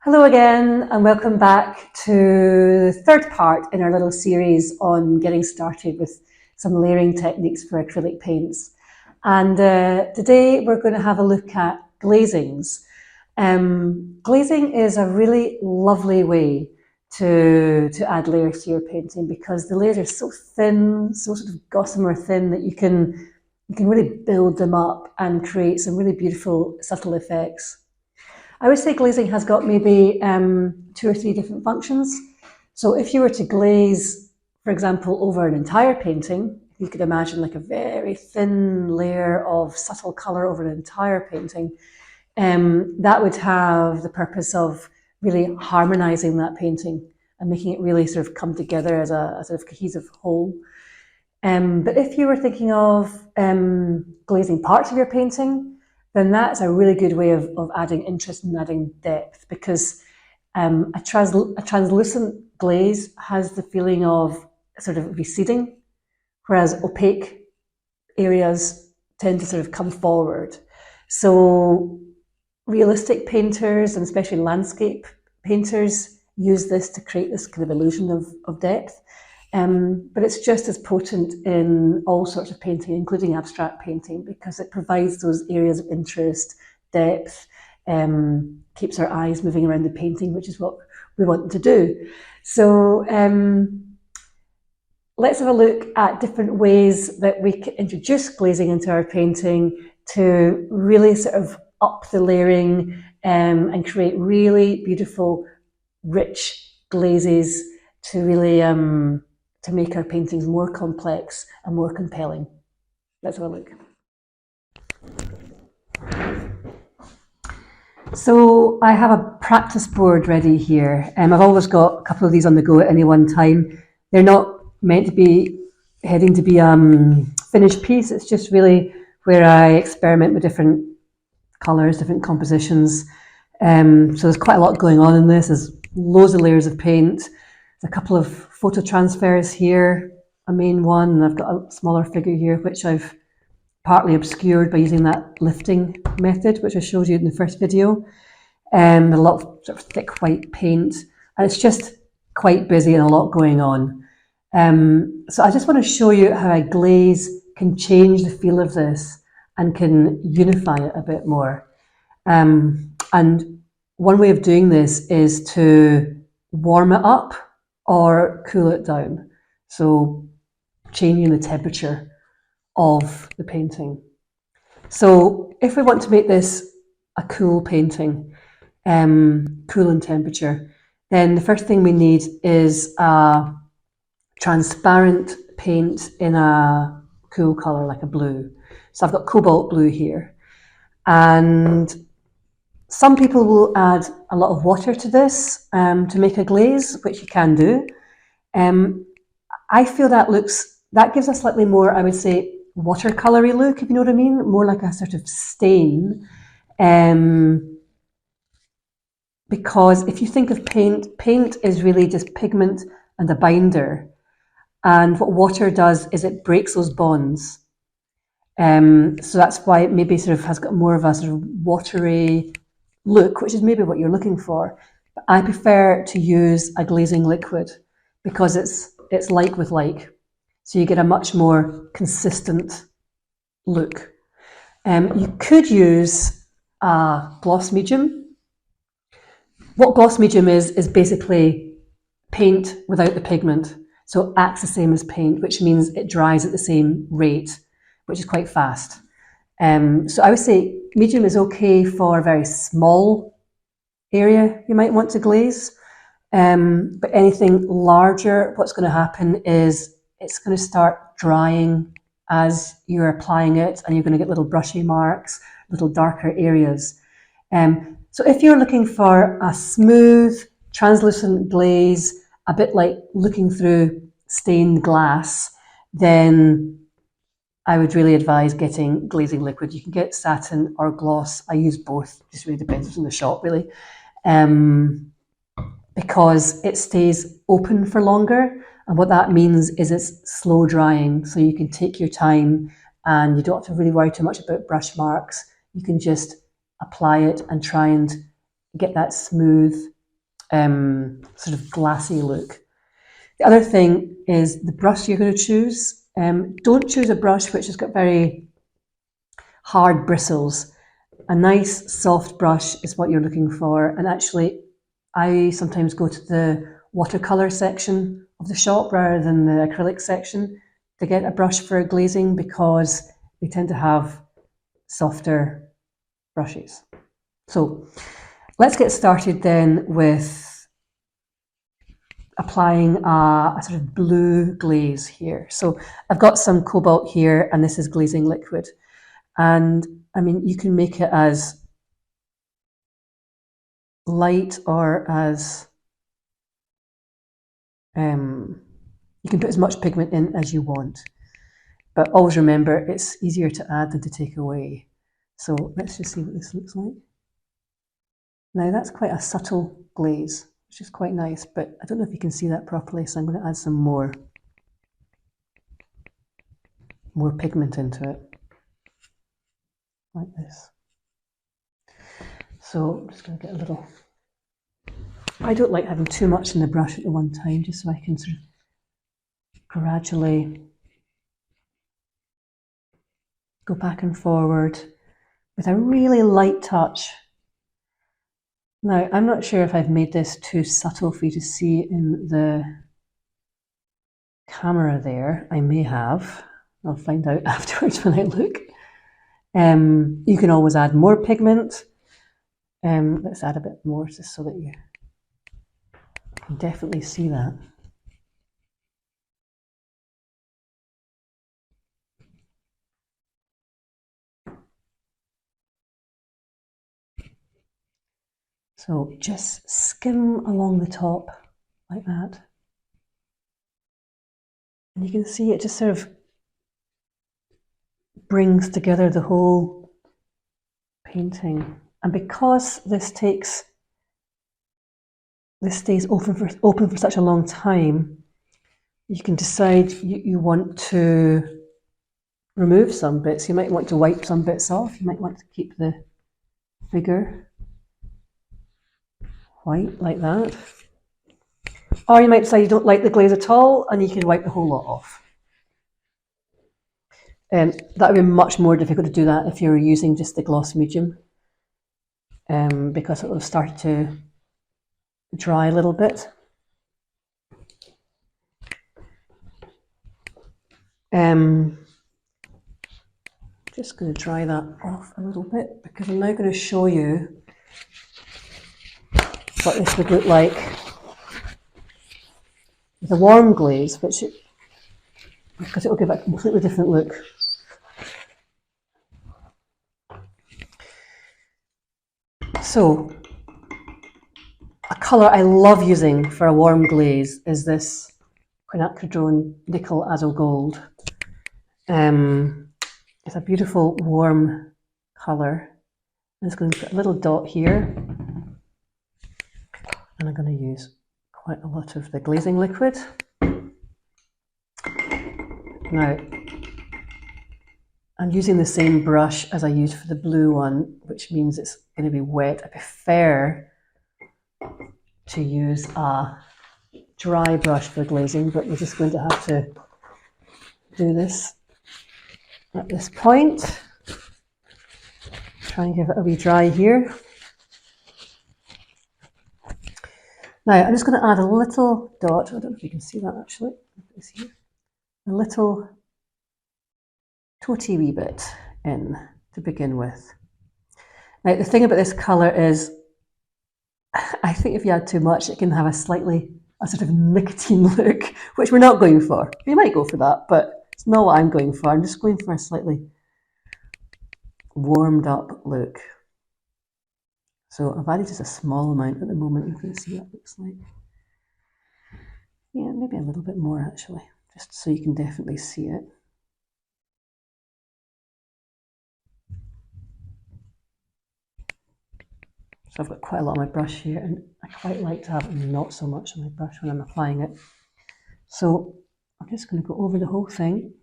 Hello again, and welcome back to the third part in our little series on getting started with some layering techniques for acrylic paints. And today we're going to have a look at glazings. Glazing is a really lovely way to add layers to your painting because the layers are so thin, so sort of gossamer thin that you can really build them up and create some really beautiful subtle effects. I would say glazing has got maybe two or three different functions. So if you were to glaze, for example, over an entire painting, you could imagine like a very thin layer of subtle colour over an entire painting. That would have the purpose of really harmonising that painting and making it really sort of come together as a sort of cohesive whole. But if you were thinking of glazing parts of your painting, then that's a really good way of adding interest and adding depth because a translucent glaze has the feeling of sort of receding, whereas opaque areas tend to sort of come forward. So realistic painters and especially landscape painters use this to create this kind of illusion of depth. But it's just as potent in all sorts of painting, including abstract painting, because it provides those areas of interest, depth, keeps our eyes moving around the painting, which is what we want to do. So let's have a look at different ways that we can introduce glazing into our painting to really sort of up the layering and create really beautiful, rich glazes to really to make our paintings more complex and more compelling. Let's have a look. So I have a practice board ready here. I've always got a couple of these on the go at any one time. They're not meant to be heading to be finished piece. It's just really where I experiment with different colours, different compositions. So there's quite a lot going on in this. There's loads of layers of paint. There's a couple of photo transfers here, a main one, and I've got a smaller figure here which I've partly obscured by using that lifting method which I showed you in the first video. A lot of sort of thick white paint, and it's just quite busy and a lot going on. So I just want to show you how a glaze can change the feel of this and can unify it a bit more. And one way of doing this is to warm it up or cool it down. So changing the temperature of the painting. So if we want to make this a cool painting, cool in temperature, then the first thing we need is a transparent paint in a cool colour like a blue. So I've got cobalt blue here. And some people will add a lot of water to this to make a glaze, which you can do. I feel that gives a slightly more, I would say, watercolory look, if you know what I mean, more like a sort of stain. Because if you think of paint is really just pigment and a binder. And what water does is it breaks those bonds. So that's why it maybe sort of has got more of a sort of watery look, which is maybe what you're looking for. But I prefer to use a glazing liquid because it's like with like. So you get a much more consistent look. You could use a gloss medium. What gloss medium is basically paint without the pigment. So it acts the same as paint, which means it dries at the same rate, which is quite fast. So I would say medium is okay for a very small area you might want to glaze. But anything larger, what's going to happen is it's going to start drying as you're applying it, and you're going to get little brushy marks, little darker areas. So if you're looking for a smooth, translucent glaze, a bit like looking through stained glass, then I would really advise getting glazing liquid. You can get satin or gloss. I use both, just really depends what's in the shop really. Because it stays open for longer, and what that means is it's slow drying, so you can take your time and you don't have to really worry too much about brush marks. You can just apply it and try and get that smooth sort of glassy look. The other thing is the brush you're going to choose. Don't choose a brush which has got very hard bristles. A nice soft brush is what you're looking for. And actually, I sometimes go to the watercolour section of the shop rather than the acrylic section to get a brush for glazing because they tend to have softer brushes. So let's get started then with applying a sort of blue glaze here. So I've got some cobalt here and this is glazing liquid. And I mean, you can make it as light or as, you can put as much pigment in as you want. But always remember, it's easier to add than to take away. So let's just see what this looks like. Now that's quite a subtle glaze, which is quite nice, but I don't know if you can see that properly, so I'm going to add some more pigment into it, like this. So I'm just going to get a little, I don't like having too much in the brush at the one time, just so I can sort of gradually go back and forward with a really light touch. Now, I'm not sure if I've made this too subtle for you to see in the camera there. I may have. I'll find out afterwards when I look. You can always add more pigment. Let's add a bit more just so that you can definitely see that. So just skim along the top like that. And you can see it just sort of brings together the whole painting. And because this stays open for such a long time, you can decide you want to remove some bits. You might want to wipe some bits off. You might want to keep the figure white like that. Or you might decide you don't like the glaze at all and you can wipe the whole lot off. That would be much more difficult to do that if you're using just the gloss medium, because it will start to dry a little bit. Just going to dry that off a little bit because I'm now going to show you what this would look like with a warm glaze, because it will give it a completely different look. So, a colour I love using for a warm glaze is this quinacridone nickel azo gold. It's a beautiful warm colour. I'm just going to put a little dot here, and I'm going to use quite a lot of the glazing liquid. Now, I'm using the same brush as I used for the blue one, which means it's going to be wet. I prefer to use a dry brush for glazing, but we're just going to have to do this at this point. Try and give it a wee dry here. Now, I'm just going to add a little dot. I don't know if you can see that actually. It's here. A little toty wee bit in to begin with. Now, the thing about this colour is, I think if you add too much, it can have a sort of nicotine look, which we're not going for. We might go for that, but it's not what I'm going for. I'm just going for a slightly warmed up look. So I've added just a small amount at the moment. You can see what it looks like. Yeah, maybe a little bit more actually, just so you can definitely see it. So I've got quite a lot on my brush here, and I quite like to have not so much on my brush when I'm applying it. So I'm just going to go over the whole thing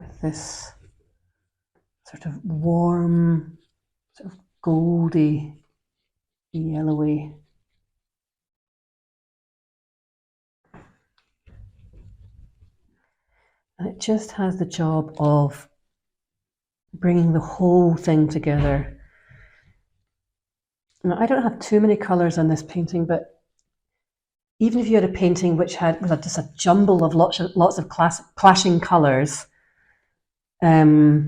with this sort of warm, sort of goldy yellowy. And it just has the job of bringing the whole thing together. Now, I don't have too many colours on this painting, but even if you had a painting which was just a jumble of lots of clashing colours, if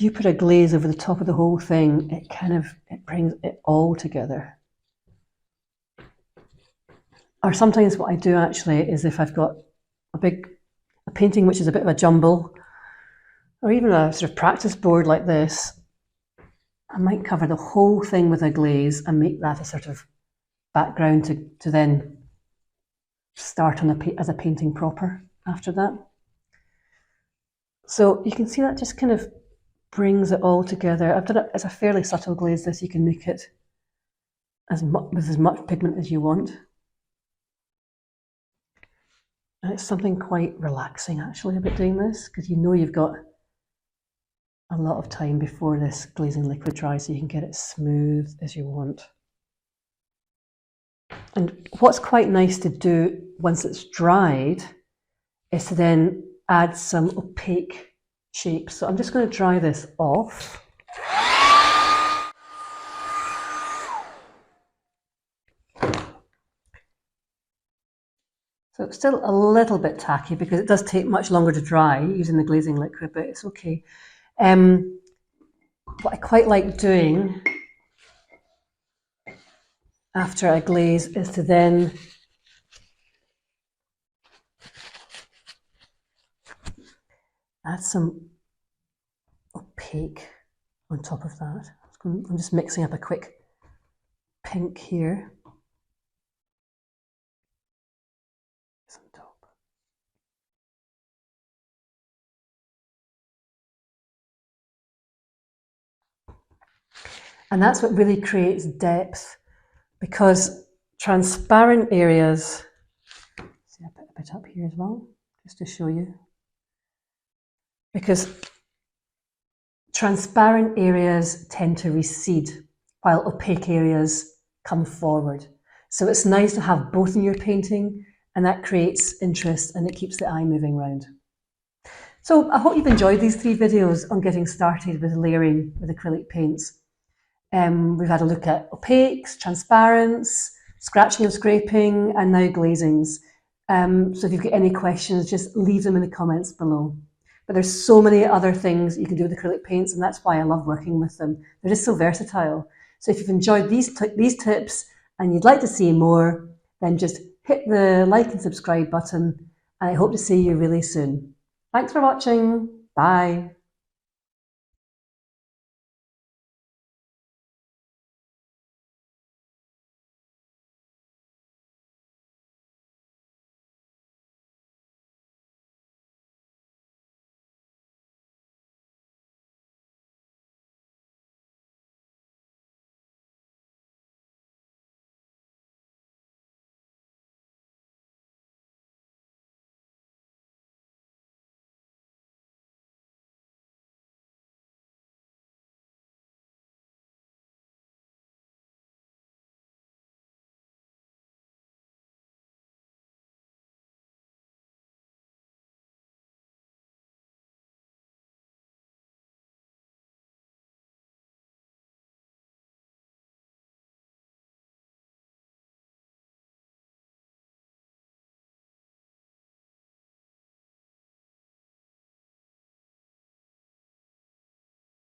you put a glaze over the top of the whole thing, it brings it all together. Or sometimes what I do actually is if I've got a painting which is a bit of a jumble, or even a sort of practice board like this, I might cover the whole thing with a glaze and make that a sort of background to then start on as a painting proper after that. So you can see that just kind of brings it all together. I've done it as a fairly subtle glaze. This you can make it with as much pigment as you want. And it's something quite relaxing actually about doing this, because you know you've got a lot of time before this glazing liquid dries, so you can get it smooth as you want. And what's quite nice to do once it's dried is to then add some opaque shapes. So I'm just going to dry this off. So it's still a little bit tacky because it does take much longer to dry using the glazing liquid, but it's okay. What I quite like doing after I glaze is to then add some opaque on top of that. I'm just mixing up a quick pink here. On top. And that's what really creates depth, because transparent areas, see, I put a bit up here as well, just to show you, because transparent areas tend to recede while opaque areas come forward. So it's nice to have both in your painting, and that creates interest and it keeps the eye moving around. So I hope you've enjoyed these 3 videos on getting started with layering with acrylic paints. We've had a look at opaques, transparents, scratching and scraping, and now glazings. So if you've got any questions, just leave them in the comments below. But there's so many other things you can do with acrylic paints, and that's why I love working with them. They're just so versatile. So if you've enjoyed these tips and you'd like to see more, then just hit the like and subscribe button, and I hope to see you really soon. Thanks for watching. Bye.